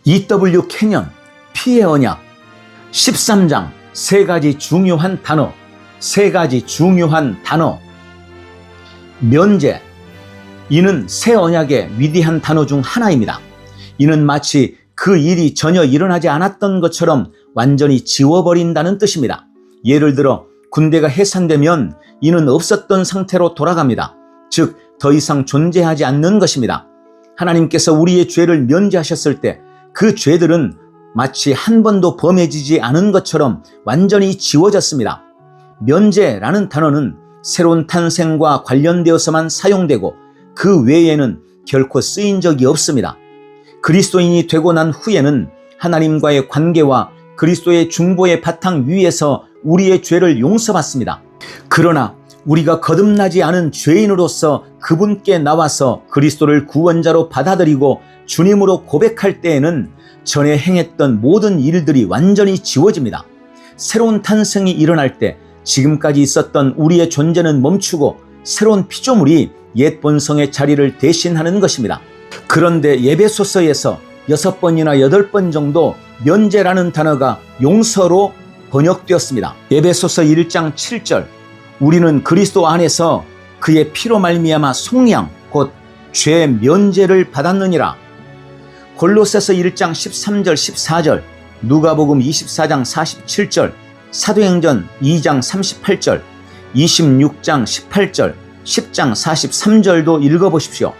E.W. 캐년 피의 언약 13장 세 가지 중요한 단어 면제, 이는 새 언약의 위대한 단어 중 하나입니다. 이는 마치 그 일이 전혀 일어나지 않았던 것처럼 완전히 지워버린다는 뜻입니다. 예를 들어 군대가 해산되면 이는 없었던 상태로 돌아갑니다. 즉 더 이상 존재하지 않는 것입니다. 하나님께서 우리의 죄를 면제하셨을 때 그 죄들은 마치 한 번도 범해지지 않은 것처럼 완전히 지워졌습니다. 면제라는 단어는 새로운 탄생과 관련되어서만 사용되고 그 외에는 결코 쓰인 적이 없습니다. 그리스도인이 되고 난 후에는 하나님과의 관계와 그리스도의 중보의 바탕 위에서 우리의 죄를 용서받습니다. 그러나 우리가 거듭나지 않은 죄인으로서 그분께 나와서 그리스도를 구원자로 받아들이고 주님으로 고백할 때에는 전에 행했던 모든 일들이 완전히 지워집니다. 새로운 탄생이 일어날 때 지금까지 있었던 우리의 존재는 멈추고 새로운 피조물이 옛 본성의 자리를 대신하는 것입니다. 그런데 에베소서에서 6번이나 8번 정도 면제라는 단어가 용서로 번역되었습니다. 에베소서 1장 7절, 우리는 그리스도 안에서 그의 피로 말미암아 속량 곧 죄 면제를 받았느니라. 골로새서 1장 13절 14절, 누가복음 24장 47절, 사도행전 2장 38절, 26장 18절, 10장 43절도 읽어보십시오.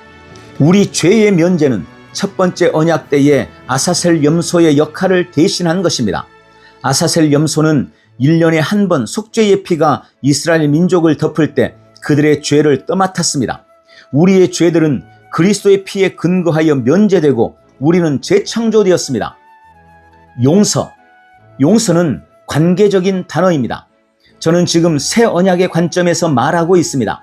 우리 죄의 면제는 첫 번째 언약 때의 아사셀 염소의 역할을 대신한 것입니다. 아사셀 염소는 1년에 한 번 속죄의 피가 이스라엘 민족을 덮을 때 그들의 죄를 떠맡았습니다. 우리의 죄들은 그리스도의 피에 근거하여 면제되고 우리는 재창조되었습니다. 용서는 관계적인 단어입니다. 저는 지금 새 언약의 관점에서 말하고 있습니다.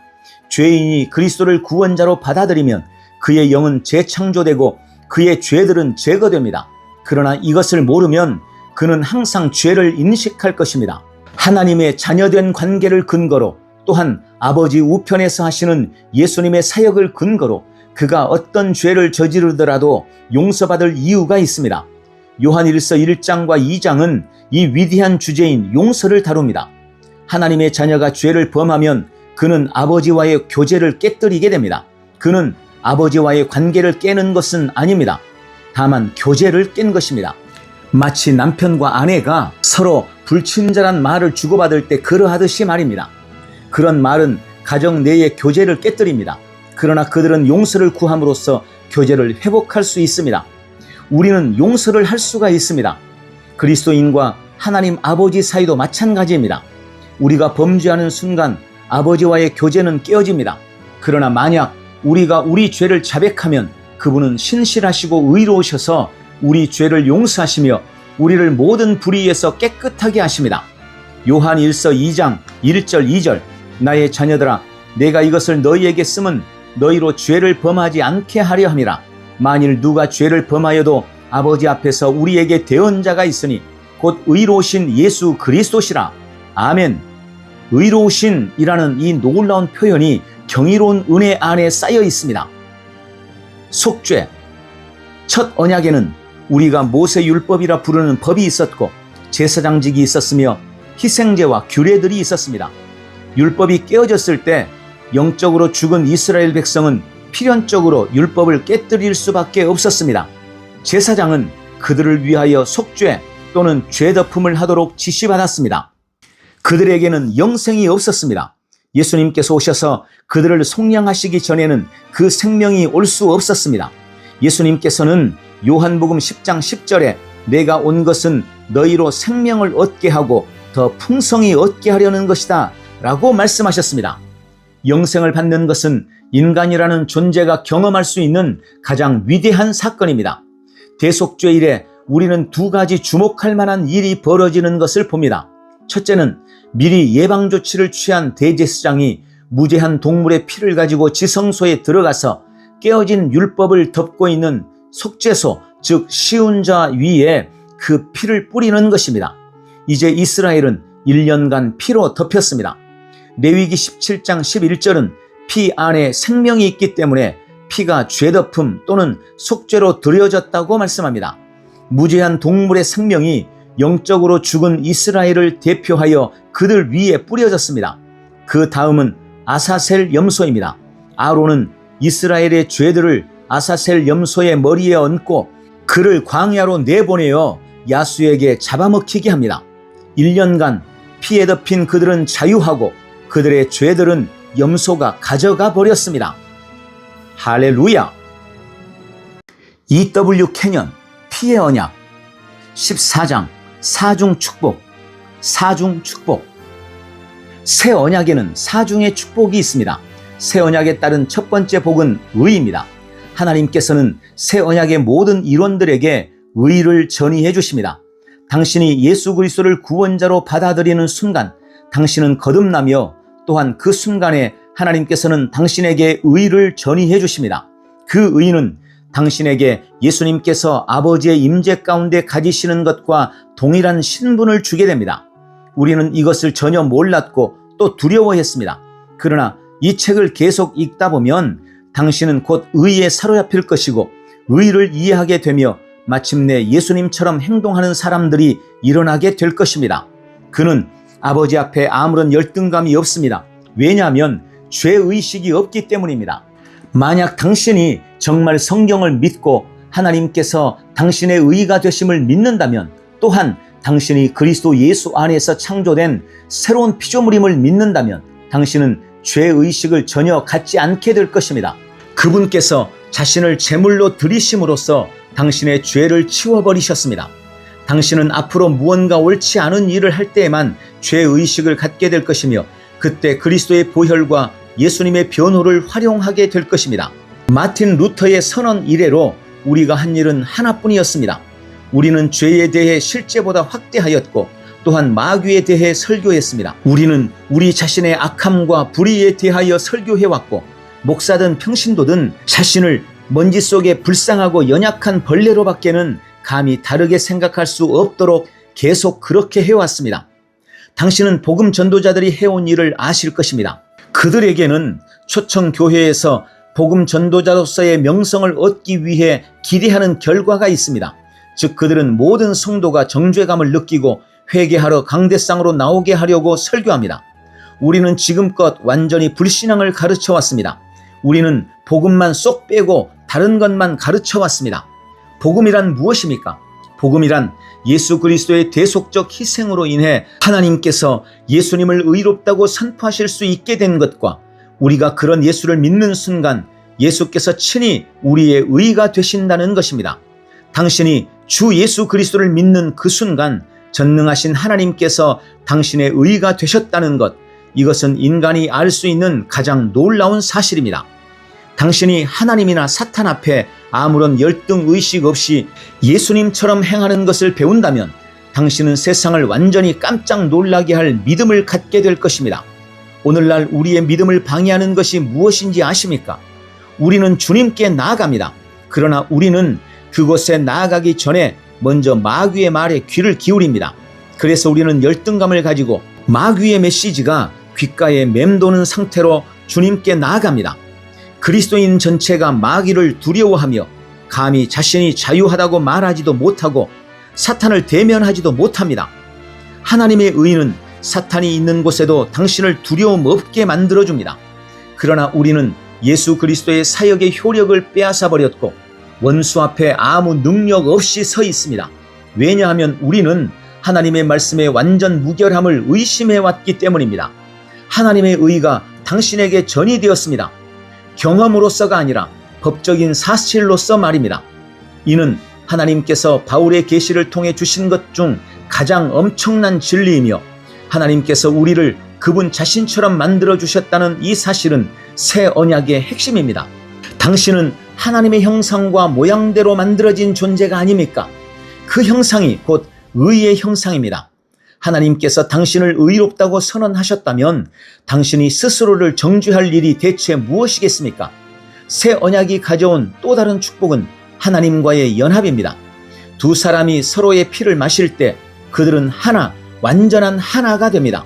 죄인이 그리스도를 구원자로 받아들이면 그의 영은 재창조되고 그의 죄들은 제거됩니다. 그러나 이것을 모르면 그는 항상 죄를 인식할 것입니다. 하나님의 자녀된 관계를 근거로 또한 아버지 우편에서 하시는 예수님의 사역을 근거로 그가 어떤 죄를 저지르더라도 용서받을 이유가 있습니다. 요한일서 1장과 2장은 이 위대한 주제인 용서를 다룹니다. 하나님의 자녀가 죄를 범하면 그는 아버지와의 교제를 깨뜨리게 됩니다. 그는 아버지와의 관계를 깨는 것은 아닙니다. 다만 교제를 깬 것입니다. 마치 남편과 아내가 서로 불친절한 말을 주고받을 때 그러하듯이 말입니다. 그런 말은 가정 내의 교제를 깨뜨립니다. 그러나 그들은 용서를 구함으로써 교제를 회복할 수 있습니다. 우리는 용서를 할 수가 있습니다. 그리스도인과 하나님 아버지 사이도 마찬가지입니다. 우리가 범죄하는 순간 아버지와의 교제는 깨어집니다. 그러나 만약 우리가 우리 죄를 자백하면 그분은 신실하시고 의로우셔서 우리 죄를 용서하시며 우리를 모든 불의에서 깨끗하게 하십니다. 요한 1서 2장 1절 2절, 나의 자녀들아 내가 이것을 너희에게 쓰면 너희로 죄를 범하지 않게 하려 함이라. 만일 누가 죄를 범하여도 아버지 앞에서 우리에게 대언자가 있으니 곧 의로우신 예수 그리스도시라. 아멘. 의로우신이라는 이 놀라운 표현이 경이로운 은혜 안에 쌓여 있습니다. 속죄. 첫 언약에는 우리가 모세율법이라 부르는 법이 있었고 제사장직이 있었으며 희생제와 규례들이 있었습니다. 율법이 깨어졌을 때 영적으로 죽은 이스라엘 백성은 필연적으로 율법을 깨뜨릴 수밖에 없었습니다. 제사장은 그들을 위하여 속죄 또는 죄덮음을 하도록 지시받았습니다. 그들에게는 영생이 없었습니다. 예수님께서 오셔서 그들을 속량하시기 전에는 그 생명이 올 수 없었습니다. 예수님께서는 요한복음 10장 10절에 내가 온 것은 너희로 생명을 얻게 하고 더 풍성히 얻게 하려는 것이다 라고 말씀하셨습니다. 영생을 받는 것은 인간이라는 존재가 경험할 수 있는 가장 위대한 사건입니다. 대속죄 이래 우리는 두 가지 주목할 만한 일이 벌어지는 것을 봅니다. 첫째는 미리 예방조치를 취한 대제사장이 무죄한 동물의 피를 가지고 지성소에 들어가서 깨어진 율법을 덮고 있는 속죄소, 즉 시운자 위에 그 피를 뿌리는 것입니다. 이제 이스라엘은 1년간 피로 덮였습니다. 레위기 17장 11절은 피 안에 생명이 있기 때문에 피가 죄덮음 또는 속죄로 드려졌다고 말씀합니다. 무죄한 동물의 생명이 영적으로 죽은 이스라엘을 대표하여 그들 위에 뿌려졌습니다. 그 다음은 아사셀 염소입니다. 아론은 이스라엘의 죄들을 아사셀 염소의 머리에 얹고 그를 광야로 내보내어 야수에게 잡아먹히게 합니다. 1년간 피에 덮인 그들은 자유하고 그들의 죄들은 염소가 가져가 버렸습니다. 할렐루야! E.W. 캐년 피의 언약 14장 사중 축복. 새 언약에는 사중의 축복이 있습니다. 새 언약에 따른 첫 번째 복은 의입니다. 하나님께서는 새 언약의 모든 일원들에게 의를 전이해 주십니다. 당신이 예수 그리스도를 구원자로 받아들이는 순간 당신은 거듭나며 또한 그 순간에 하나님께서는 당신에게 의를 전이해 주십니다. 그 의는 당신에게 예수님께서 아버지의 임재 가운데 가지시는 것과 동일한 신분을 주게 됩니다. 우리는 이것을 전혀 몰랐고 또 두려워했습니다. 그러나 이 책을 계속 읽다 보면 당신은 곧 의에 사로잡힐 것이고 의를 이해하게 되며 마침내 예수님처럼 행동하는 사람들이 일어나게 될 것입니다. 그는 아버지 앞에 아무런 열등감이 없습니다. 왜냐하면 죄의식이 없기 때문입니다. 만약 당신이 정말 성경을 믿고 하나님께서 당신의 의가 되심을 믿는다면 또한 당신이 그리스도 예수 안에서 창조된 새로운 피조물임을 믿는다면 당신은 죄의식을 전혀 갖지 않게 될 것입니다. 그분께서 자신을 제물로 드리심으로써 당신의 죄를 치워버리셨습니다. 당신은 앞으로 무언가 옳지 않은 일을 할 때에만 죄의식을 갖게 될 것이며 그때 그리스도의 보혈과 예수님의 변호를 활용하게 될 것입니다. 마틴 루터의 선언 이래로 우리가 한 일은 하나뿐이었습니다. 우리는 죄에 대해 실제보다 확대하였고 또한 마귀에 대해 설교했습니다. 우리는 우리 자신의 악함과 불의에 대하여 설교해왔고 목사든 평신도든 자신을 먼지 속에 불쌍하고 연약한 벌레로밖에는 감히 다르게 생각할 수 없도록 계속 그렇게 해왔습니다. 당신은 복음 전도자들이 해온 일을 아실 것입니다. 그들에게는 초청 교회에서 복음 전도자로서의 명성을 얻기 위해 기대하는 결과가 있습니다. 즉 그들은 모든 성도가 정죄감을 느끼고 회개하러 강대상으로 나오게 하려고 설교합니다. 우리는 지금껏 완전히 불신앙을 가르쳐 왔습니다. 우리는 복음만 쏙 빼고 다른 것만 가르쳐 왔습니다. 복음이란 무엇입니까? 복음이란 예수 그리스도의 대속적 희생으로 인해 하나님께서 예수님을 의롭다고 선포하실 수 있게 된 것과 우리가 그런 예수를 믿는 순간 예수께서 친히 우리의 의가 되신다는 것입니다. 당신이 주 예수 그리스도를 믿는 그 순간 전능하신 하나님께서 당신의 의가 되셨다는 것, 이것은 인간이 알 수 있는 가장 놀라운 사실입니다. 당신이 하나님이나 사탄 앞에 아무런 열등의식 없이 예수님처럼 행하는 것을 배운다면 당신은 세상을 완전히 깜짝 놀라게 할 믿음을 갖게 될 것입니다. 오늘날 우리의 믿음을 방해하는 것이 무엇인지 아십니까? 우리는 주님께 나아갑니다. 그러나 우리는 그곳에 나아가기 전에 먼저 마귀의 말에 귀를 기울입니다. 그래서 우리는 열등감을 가지고 마귀의 메시지가 귓가에 맴도는 상태로 주님께 나아갑니다. 그리스도인 전체가 마귀를 두려워하며 감히 자신이 자유하다고 말하지도 못하고 사탄을 대면하지도 못합니다. 하나님의 의는 사탄이 있는 곳에도 당신을 두려움 없게 만들어줍니다. 그러나 우리는 예수 그리스도의 사역의 효력을 빼앗아 버렸고 원수 앞에 아무 능력 없이 서 있습니다. 왜냐하면 우리는 하나님의 말씀의 완전 무결함을 의심해 왔기 때문입니다. 하나님의 의가 당신에게 전이되었습니다. 경험으로서가 아니라 법적인 사실로서 말입니다. 이는 하나님께서 바울의 계시를 통해 주신 것 중 가장 엄청난 진리이며 하나님께서 우리를 그분 자신처럼 만들어 주셨다는 이 사실은 새 언약의 핵심입니다. 당신은 하나님의 형상과 모양대로 만들어진 존재가 아닙니까? 그 형상이 곧 의의 형상입니다. 하나님께서 당신을 의롭다고 선언하셨다면 당신이 스스로를 정죄할 일이 대체 무엇이겠습니까? 새 언약이 가져온 또 다른 축복은 하나님과의 연합입니다. 두 사람이 서로의 피를 마실 때 그들은 하나, 완전한 하나가 됩니다.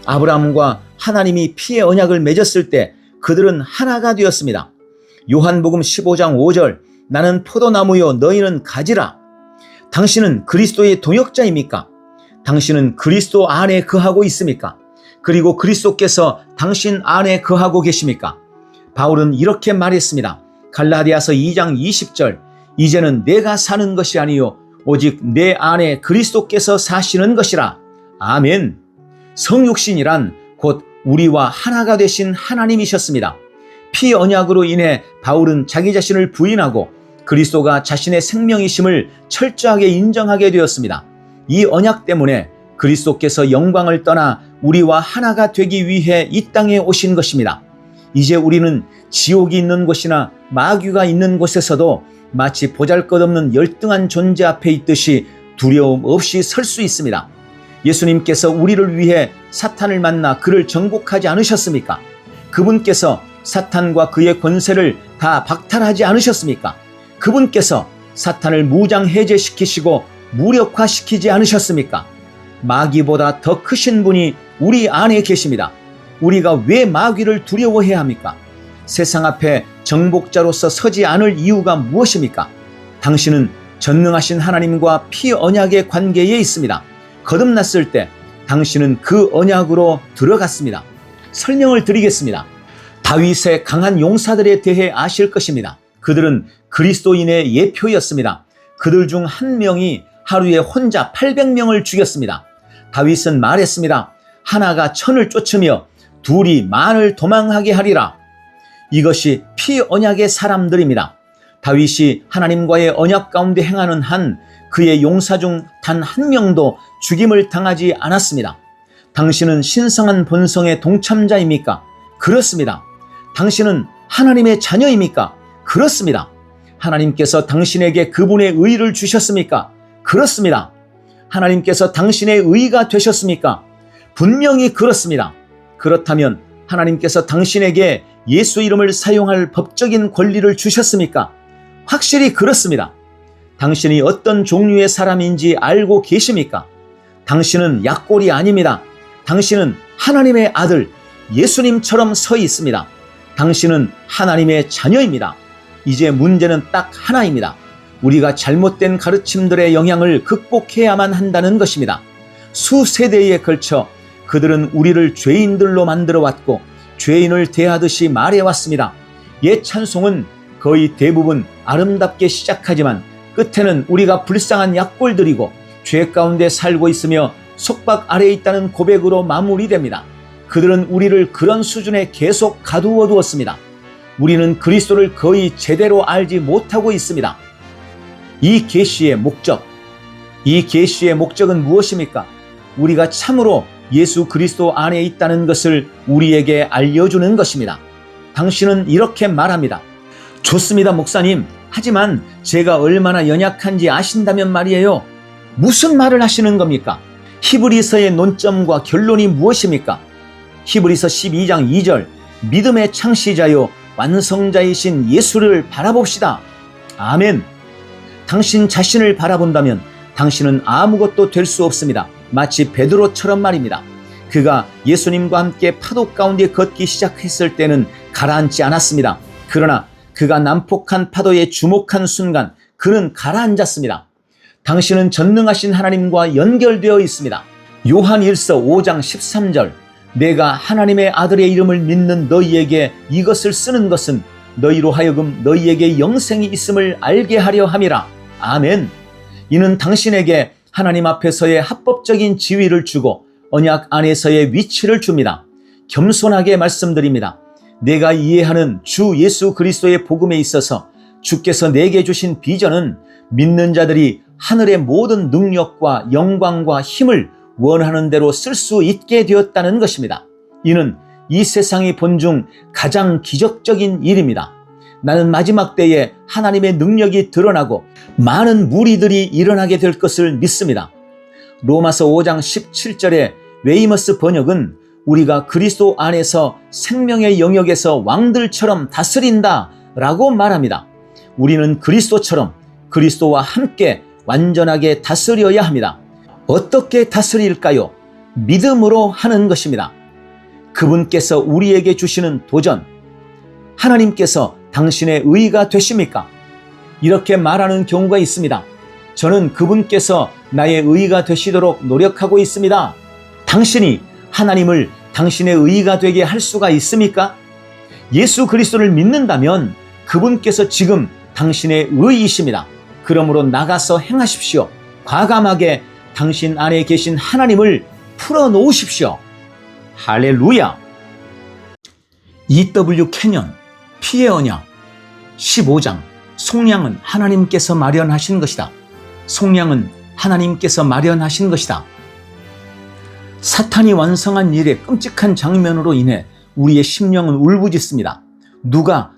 아브라함과 하나님이 피의 언약을 맺었을 때 그들은 하나가 되었습니다. 요한복음 15장 5절 나는 포도나무요 너희는 가지라. 당신은 그리스도의 동역자입니까? 당신은 그리스도 안에 거하고 있습니까? 그리고 그리스도께서 당신 안에 거하고 계십니까? 바울은 이렇게 말했습니다. 갈라디아서 2장 20절, 이제는 내가 사는 것이 아니요 오직 내 안에 그리스도께서 사시는 것이라. 아멘. 성육신이란 곧 우리와 하나가 되신 하나님이셨습니다. 피 언약으로 인해 바울은 자기 자신을 부인하고 그리스도가 자신의 생명이심을 철저하게 인정하게 되었습니다. 이 언약 때문에 그리스도께서 영광을 떠나 우리와 하나가 되기 위해 이 땅에 오신 것입니다. 이제 우리는 지옥이 있는 곳이나 마귀가 있는 곳에서도 마치 보잘것없는 열등한 존재 앞에 있듯이 두려움 없이 설 수 있습니다. 예수님께서 우리를 위해 사탄을 만나 그를 정복하지 않으셨습니까? 그분께서 사탄과 그의 권세를 다 박탈하지 않으셨습니까? 그분께서 사탄을 무장해제시키시고 무력화시키지 않으셨습니까? 마귀보다 더 크신 분이 우리 안에 계십니다. 우리가 왜 마귀를 두려워해야 합니까? 세상 앞에 정복자로서 서지 않을 이유가 무엇입니까? 당신은 전능하신 하나님과 피 언약의 관계에 있습니다. 거듭났을 때 당신은 그 언약으로 들어갔습니다. 설명을 드리겠습니다. 다윗의 강한 용사들에 대해 아실 것입니다. 그들은 그리스도인의 예표였습니다. 그들 중 한 명이 하루에 혼자 800명을 죽였습니다. 다윗은 말했습니다. 하나가 천을 쫓으며 둘이 만을 도망하게 하리라. 이것이 피 언약의 사람들입니다. 다윗이 하나님과의 언약 가운데 행하는 한 그의 용사 중 단 한 명도 죽임을 당하지 않았습니다. 당신은 신성한 본성의 동참자입니까? 그렇습니다. 당신은 하나님의 자녀입니까? 그렇습니다. 하나님께서 당신에게 그분의 의를 주셨습니까? 그렇습니다. 하나님께서 당신의 의가 되셨습니까? 분명히 그렇습니다. 그렇다면 하나님께서 당신에게 예수 이름을 사용할 법적인 권리를 주셨습니까? 확실히 그렇습니다. 당신이 어떤 종류의 사람인지 알고 계십니까? 당신은 약골이 아닙니다. 당신은 하나님의 아들 예수님처럼 서 있습니다. 당신은 하나님의 자녀입니다. 이제 문제는 딱 하나입니다. 우리가 잘못된 가르침들의 영향을 극복해야만 한다는 것입니다. 수세대에 걸쳐 그들은 우리를 죄인들로 만들어 왔고 죄인을 대하듯이 말해왔습니다. 옛 찬송은 거의 대부분 아름답게 시작하지만 끝에는 우리가 불쌍한 약골들이고 죄 가운데 살고 있으며 속박 아래에 있다는 고백으로 마무리됩니다. 그들은 우리를 그런 수준에 계속 가두어 두었습니다. 우리는 그리스도를 거의 제대로 알지 못하고 있습니다. 이 계시의 목적은 무엇입니까? 우리가 참으로 예수 그리스도 안에 있다는 것을 우리에게 알려주는 것입니다. 당신은 이렇게 말합니다. 좋습니다, 목사님. 하지만 제가 얼마나 연약한지 아신다면 말이에요. 무슨 말을 하시는 겁니까? 히브리서의 논점과 결론이 무엇입니까? 히브리서 12장 2절, 믿음의 창시자요 완성자이신 예수를 바라봅시다. 아멘. 당신 자신을 바라본다면 당신은 아무것도 될 수 없습니다. 마치 베드로처럼 말입니다. 그가 예수님과 함께 파도 가운데 걷기 시작했을 때는 가라앉지 않았습니다. 그러나 그가 난폭한 파도에 주목한 순간 그는 가라앉았습니다. 당신은 전능하신 하나님과 연결되어 있습니다. 요한 1서 5장 13절, 내가 하나님의 아들의 이름을 믿는 너희에게 이것을 쓰는 것은 너희로 하여금 너희에게 영생이 있음을 알게 하려 함이라. 아멘. 이는 당신에게 하나님 앞에서의 합법적인 지위를 주고 언약 안에서의 위치를 줍니다. 겸손하게 말씀드립니다. 내가 이해하는 주 예수 그리스도의 복음에 있어서 주께서 내게 주신 비전은 믿는 자들이 하늘의 모든 능력과 영광과 힘을 원하는 대로 쓸 수 있게 되었다는 것입니다. 이는 이 세상이 본 중 가장 기적적인 일입니다. 나는 마지막 때에 하나님의 능력이 드러나고 많은 무리들이 일어나게 될 것을 믿습니다. 로마서 5장 17절에 웨이머스 번역은 우리가 그리스도 안에서 생명의 영역에서 왕들처럼 다스린다 라고 말합니다. 우리는 그리스도처럼 그리스도와 함께 완전하게 다스려야 합니다. 어떻게 다스릴까요? 믿음으로 하는 것입니다. 그분께서 우리에게 주시는 도전, 하나님께서 당신의 의가 되십니까? 이렇게 말하는 경우가 있습니다. 저는 그분께서 나의 의가 되시도록 노력하고 있습니다. 당신이 하나님을 당신의 의가 되게 할 수가 있습니까? 예수 그리스도를 믿는다면 그분께서 지금 당신의 의이십니다. 그러므로 나가서 행하십시오. 과감하게 당신 안에 계신 하나님을 풀어놓으십시오. 할렐루야! E.W. 캐년 피의 언약 15장 속량은 하나님께서 마련하신 것이다. 속량은 하나님께서 마련하신 것이다. 사탄이 완성한 일의 끔찍한 장면으로 인해 우리의 심령은 울부짖습니다.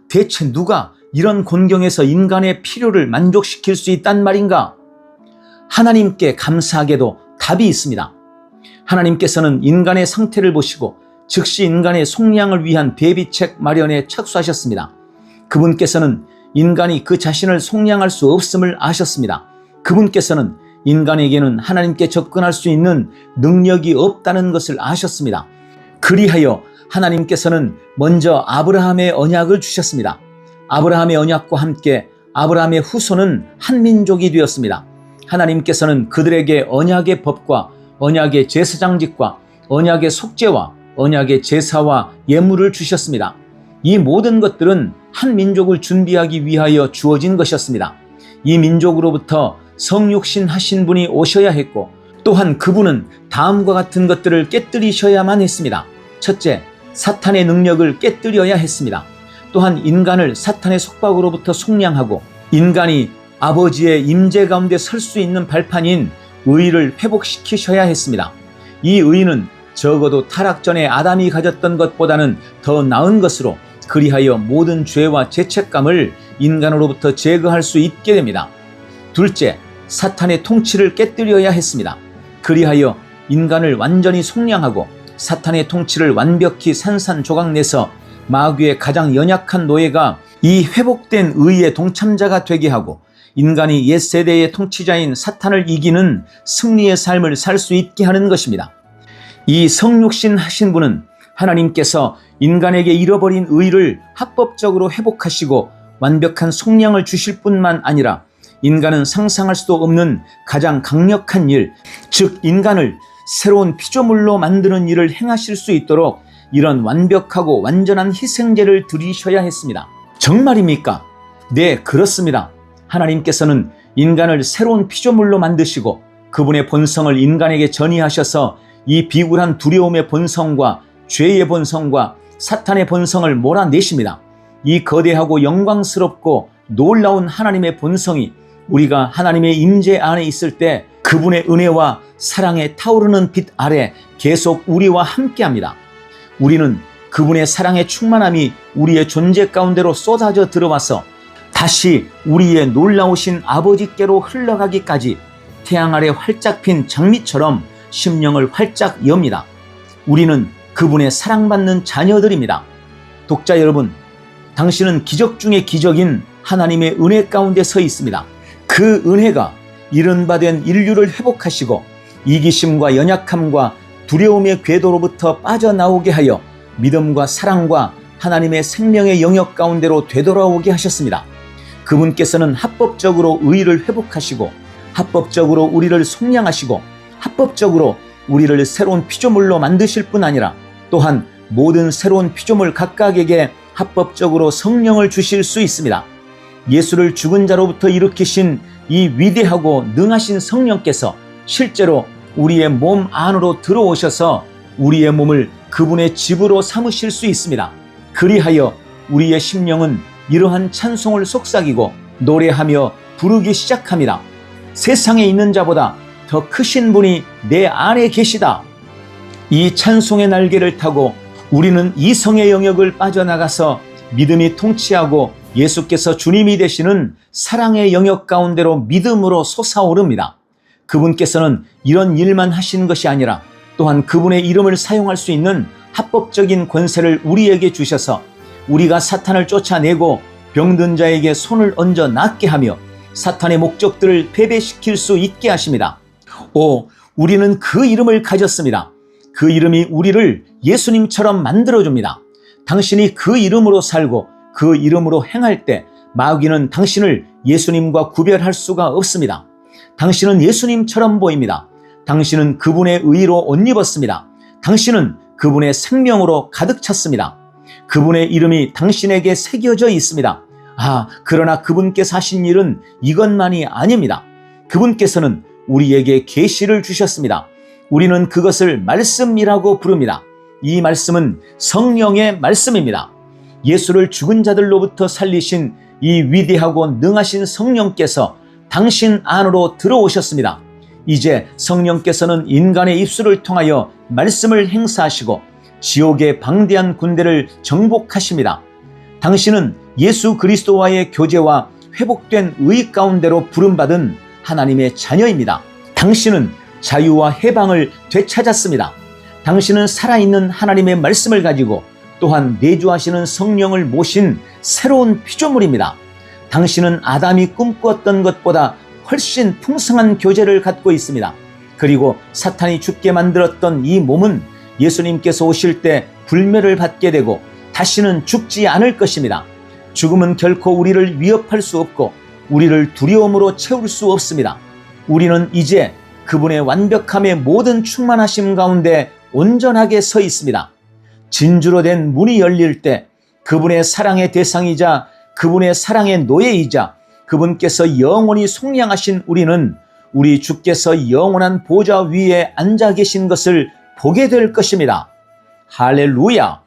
대체 누가 이런 곤경에서 인간의 필요를 만족시킬 수 있단 말인가? 하나님께 감사하게도 답이 있습니다. 하나님께서는 인간의 상태를 보시고 즉시 인간의 속량을 위한 대비책 마련에 착수하셨습니다. 그분께서는 인간이 그 자신을 속량할 수 없음을 아셨습니다. 그분께서는 인간에게는 하나님께 접근할 수 있는 능력이 없다는 것을 아셨습니다. 그리하여 하나님께서는 먼저 아브라함의 언약을 주셨습니다. 아브라함의 언약과 함께 아브라함의 후손은 한 민족이 되었습니다. 하나님께서는 그들에게 언약의 법과 언약의 제사장직과 언약의 속죄와 언약의 제사와 예물을 주셨습니다. 이 모든 것들은 한 민족을 준비하기 위하여 주어진 것이었습니다. 이 민족으로부터 성육신 하신 분이 오셔야 했고, 또한 그분은 다음과 같은 것들을 깨뜨리셔야만 했습니다. 첫째, 사탄의 능력을 깨뜨려야 했습니다. 또한 인간을 사탄의 속박으로부터 속량하고 인간이 아버지의 임재 가운데 설 수 있는 발판인 의를 회복시키셔야 했습니다. 이 의는 적어도 타락 전에 아담이 가졌던 것보다는 더 나은 것으로, 그리하여 모든 죄와 죄책감을 인간으로부터 제거할 수 있게 됩니다. 둘째, 사탄의 통치를 깨뜨려야 했습니다. 그리하여 인간을 완전히 속량하고 사탄의 통치를 완벽히 산산조각내서 마귀의 가장 연약한 노예가 이 회복된 의의 동참자가 되게 하고 인간이 옛세대의 통치자인 사탄을 이기는 승리의 삶을 살 수 있게 하는 것입니다. 이 성육신 하신 분은 하나님께서 인간에게 잃어버린 의를 합법적으로 회복하시고 완벽한 속량을 주실 뿐만 아니라 인간은 상상할 수도 없는 가장 강력한 일, 즉 인간을 새로운 피조물로 만드는 일을 행하실 수 있도록 이런 완벽하고 완전한 희생제를 드리셔야 했습니다. 정말입니까? 네, 그렇습니다. 하나님께서는 인간을 새로운 피조물로 만드시고 그분의 본성을 인간에게 전이하셔서 이 비굴한 두려움의 본성과 죄의 본성과 사탄의 본성을 몰아내십니다. 이 거대하고 영광스럽고 놀라운 하나님의 본성이 우리가 하나님의 임재 안에 있을 때 그분의 은혜와 사랑의 타오르는 빛 아래 계속 우리와 함께합니다. 우리는 그분의 사랑의 충만함이 우리의 존재 가운데로 쏟아져 들어와서 다시 우리의 놀라우신 아버지께로 흘러가기까지 태양 아래 활짝 핀 장미처럼 심령을 활짝 엽니다. 우리는 그분의 사랑받는 자녀들입니다. 독자 여러분, 당신은 기적 중의 기적인 하나님의 은혜 가운데 서 있습니다. 그 은혜가 이른바된 인류를 회복하시고 이기심과 연약함과 두려움의 궤도로부터 빠져나오게 하여 믿음과 사랑과 하나님의 생명의 영역 가운데로 되돌아오게 하셨습니다. 그분께서는 합법적으로 의를 회복하시고 합법적으로 우리를 속량하시고 합법적으로 우리를 새로운 피조물로 만드실 뿐 아니라 또한 모든 새로운 피조물 각각에게 합법적으로 성령을 주실 수 있습니다. 예수를 죽은 자로부터 일으키신 이 위대하고 능하신 성령께서 실제로 우리의 몸 안으로 들어오셔서 우리의 몸을 그분의 집으로 삼으실 수 있습니다. 그리하여 우리의 심령은 이러한 찬송을 속삭이고 노래하며 부르기 시작합니다. 세상에 있는 자보다 더 크신 분이 내 안에 계시다. 이 찬송의 날개를 타고 우리는 이성의 영역을 빠져나가서 믿음이 통치하고 예수께서 주님이 되시는 사랑의 영역 가운데로 믿음으로 솟아오릅니다. 그분께서는 이런 일만 하신 것이 아니라 또한 그분의 이름을 사용할 수 있는 합법적인 권세를 우리에게 주셔서 우리가 사탄을 쫓아내고 병든 자에게 손을 얹어 낫게 하며 사탄의 목적들을 패배시킬 수 있게 하십니다. 우리는 그 이름을 가졌습니다. 그 이름이 우리를 예수님처럼 만들어줍니다. 당신이 그 이름으로 살고 그 이름으로 행할 때 마귀는 당신을 예수님과 구별할 수가 없습니다. 당신은 예수님처럼 보입니다. 당신은 그분의 의로 옷 입었습니다. 당신은 그분의 생명으로 가득 찼습니다. 그분의 이름이 당신에게 새겨져 있습니다. 그러나 그분께서 하신 일은 이것만이 아닙니다. 그분께서는 우리에게 계시를 주셨습니다. 우리는 그것을 말씀이라고 부릅니다. 이 말씀은 성령의 말씀입니다. 예수를 죽은 자들로부터 살리신 이 위대하고 능하신 성령께서 당신 안으로 들어오셨습니다. 이제 성령께서는 인간의 입술을 통하여 말씀을 행사하시고 지옥의 방대한 군대를 정복하십니다. 당신은 예수 그리스도와의 교제와 회복된 의 가운데로 부름받은 하나님의 자녀입니다. 당신은 자유와 해방을 되찾았습니다. 당신은 살아있는 하나님의 말씀을 가지고 또한 내주하시는 성령을 모신 새로운 피조물입니다. 당신은 아담이 꿈꾸었던 것보다 훨씬 풍성한 교제를 갖고 있습니다. 그리고 사탄이 죽게 만들었던 이 몸은 예수님께서 오실 때 불멸을 받게 되고 다시는 죽지 않을 것입니다. 죽음은 결코 우리를 위협할 수 없고 우리를 두려움으로 채울 수 없습니다. 우리는 이제 그분의 완벽함의 모든 충만하심 가운데 온전하게 서 있습니다. 진주로 된 문이 열릴 때 그분의 사랑의 대상이자 그분의 사랑의 노예이자 그분께서 영원히 속량하신 우리는 우리 주께서 영원한 보좌 위에 앉아 계신 것을 보게 될 것입니다. 할렐루야!